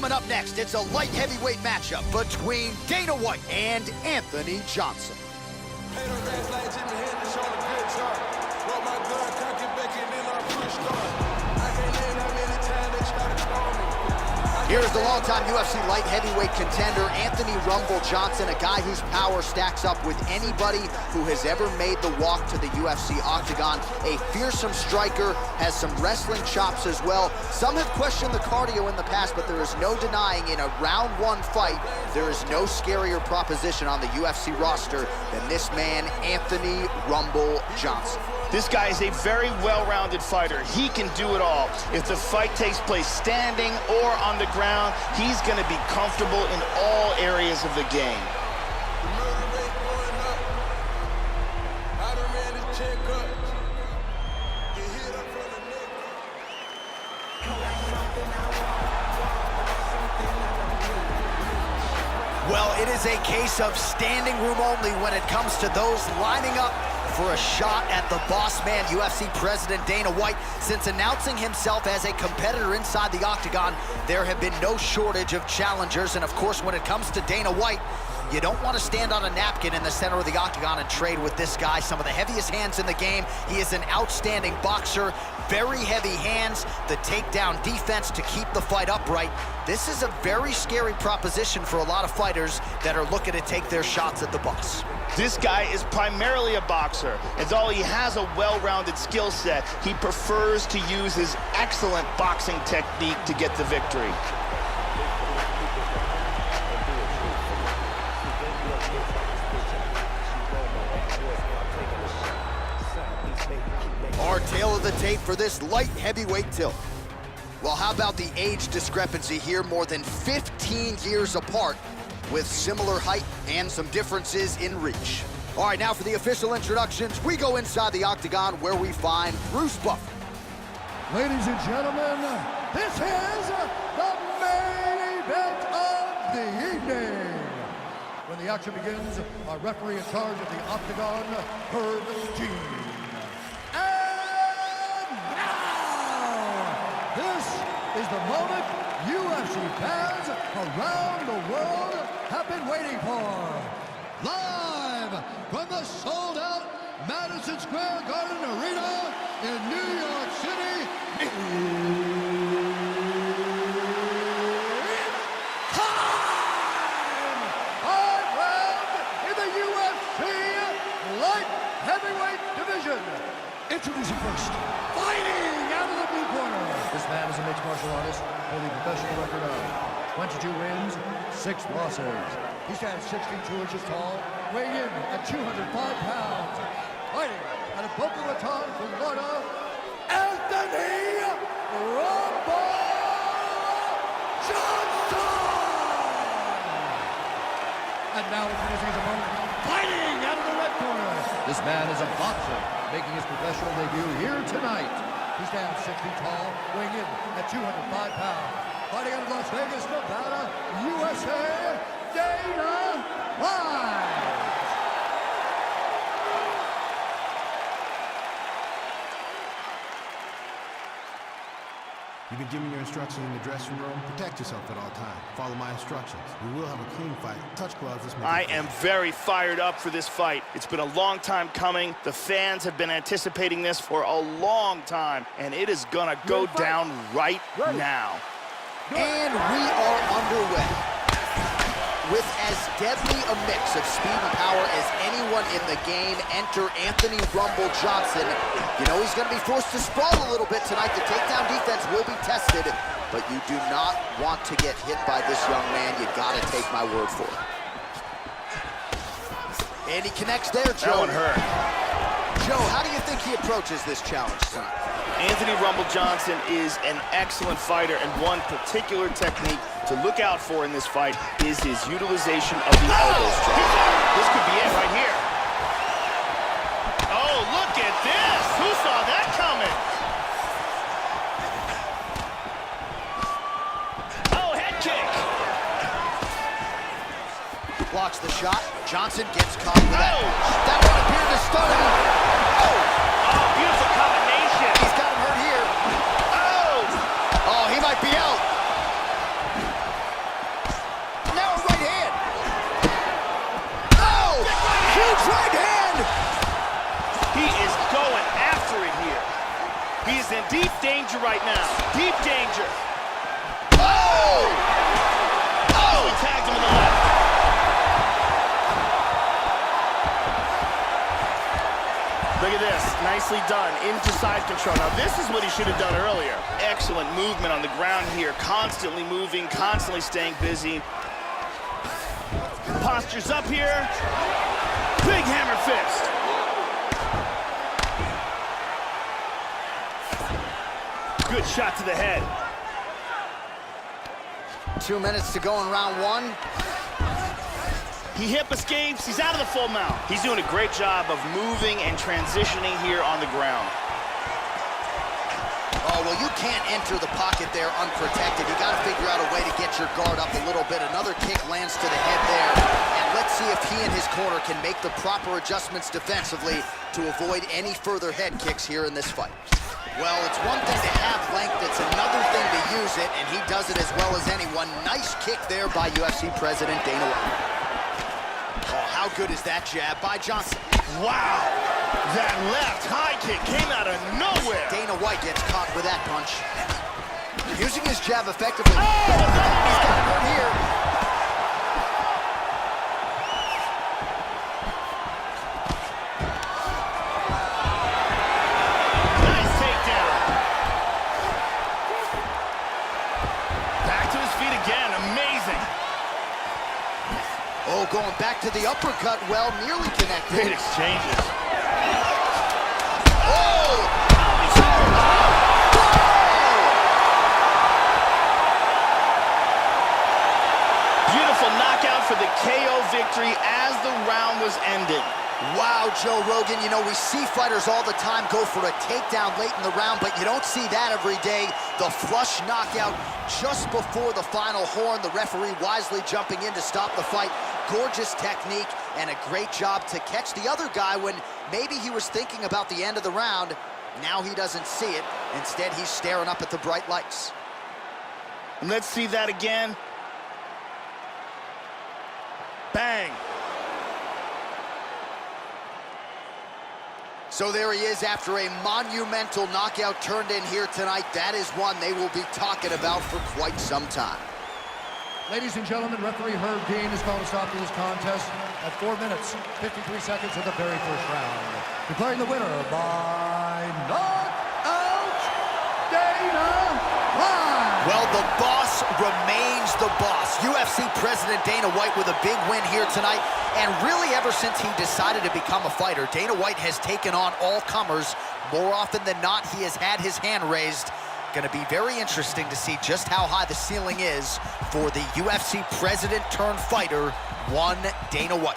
Coming up next, it's a light heavyweight matchup between Dana White and Anthony Johnson. Here's the longtime UFC light heavyweight contender, Anthony "Rumble" Johnson, a guy whose power stacks up with anybody who has ever made the walk to the UFC octagon. A fearsome striker, has some wrestling chops as well. Some have questioned the cardio in the past, but there is no denying in a round one fight, there is no scarier proposition on the UFC roster than this man, Anthony "Rumble" Johnson. This guy is a very well-rounded fighter. He can do it all. If the fight takes place standing or on the ground, he's going to be comfortable in all areas of the game. Well, it is a case of standing room only when it comes to those lining up for a shot at the boss man, UFC President Dana White. Since announcing himself as a competitor inside the octagon, there have been no shortage of challengers. And of course, when it comes to Dana White, you don't want to stand on a napkin in the center of the octagon and trade with this guy. Some of the heaviest hands in the game. He is an outstanding boxer, very heavy hands, the takedown defense to keep the fight upright. This is a very scary proposition for a lot of fighters that are looking to take their shots at the boss. This guy is primarily a boxer, and though he has a well-rounded skill set, he prefers to use his excellent boxing technique to get the victory. Our tale of the tape for this light heavyweight tilt. Well, how about the age discrepancy here? More than 15 years apart, with similar height and some differences in reach. All right, now for the official introductions, we go inside the octagon where we find Bruce Buffer. Ladies and gentlemen, this is the main event of the evening. When the action begins, our referee in charge of the octagon, Herb G. And now, this is the moment UFC fans around the world have been waiting for. Live from the sold-out Madison Square Garden Arena in New York City. Time! 5 rounds in the UFC light heavyweight division. Introducing first, fighting out of the blue corner. This man is a mixed martial artist holding a professional record of 22 wins, 6 losses. He stands 6 feet 2 inches tall, weighing in at 205 pounds. Fighting out of Boca Raton, Florida, Anthony "Rumble" Johnson! And now introducing his opponent, fighting out of the red corner. This man is a boxer, making his professional debut here tonight. He stands 6 feet tall, weighing in at 205 pounds. Fighting out of Las Vegas, Nevada, USA, Dana White. You've been given your instructions in the dressing room. Protect yourself at all times. Follow my instructions. We will have a clean fight. Touch gloves. Let's make I am very fired up for this fight. It's been a long time coming. The fans have been anticipating this for a long time, and it is gonna go down right now. And we are underway. With as deadly a mix of speed and power as anyone in the game, enter Anthony "Rumble" Johnson. You know he's going to be forced to sprawl a little bit tonight. The takedown defense will be tested, but you do not want to get hit by this young man. You got to take my word for it. And he connects there, Joe. That one hurt. Joe, how do you think he approaches this challenge tonight? Anthony "Rumble" Johnson is an excellent fighter, and one particular technique to look out for in this fight is his utilization of the elbows. This could be it right here. Oh, look at this! Who saw that coming? Oh, head kick! Blocks the shot. Johnson gets caught with that. That one appeared to start him. Oh! Oh, beautiful combination! He's got him hurt here. Oh! Oh, he might be out. danger right now. Deep danger. Oh! Oh, he tagged him in the left. Look at this, nicely done, into side control. Now this is what he should have done earlier. Excellent movement on the ground here, constantly moving, constantly staying busy. Postures up here, big hammer fist. Good shot to the head. 2 minutes to go in round one. He hip escapes, he's out of the full mount. He's doing a great job of moving and transitioning here on the ground. Oh, well, you can't enter the pocket there unprotected. You got to figure out a way to get your guard up a little bit. Another kick lands to the head there. And let's see if he and his corner can make the proper adjustments defensively to avoid any further head kicks here in this fight. Well, it's one thing to have length, it's another thing to use it, and he does it as well as anyone. Nice kick there by UFC President Dana White. Oh, how good is that jab by Johnson? Wow, that left high kick came out of nowhere. Dana White gets caught with that punch. Using his jab effectively. Oh, he's got it right here. Nice takedown. Back to his feet again, amazing. Oh, going back to the uppercut, well, nearly connected. Great exchanges. Oh! Beautiful knockout for the KO victory as the round was ending. Wow, Joe Rogan, you know, we see fighters all the time go for a takedown late in the round, but you don't see that every day. The flush knockout just before the final horn, the referee wisely jumping in to stop the fight. Gorgeous technique and a great job to catch the other guy when maybe he was thinking about the end of the round. Now he doesn't see it. Instead, he's staring up at the bright lights. And let's see that again. Bang. So there he is after a monumental knockout turned in here tonight. That is one they will be talking about for quite some time. Ladies and gentlemen, referee Herb Dean has called a stop to this contest at 4 minutes, 53 seconds of the very first round. Declaring the winner by knockout, Dana White. Well, the boss remains the boss. UFC President Dana White with a big win here tonight. And really, ever since he decided to become a fighter, Dana White has taken on all comers. More often than not, he has had his hand raised. Going to be very interesting to see just how high the ceiling is for the UFC president turned fighter, one Dana White.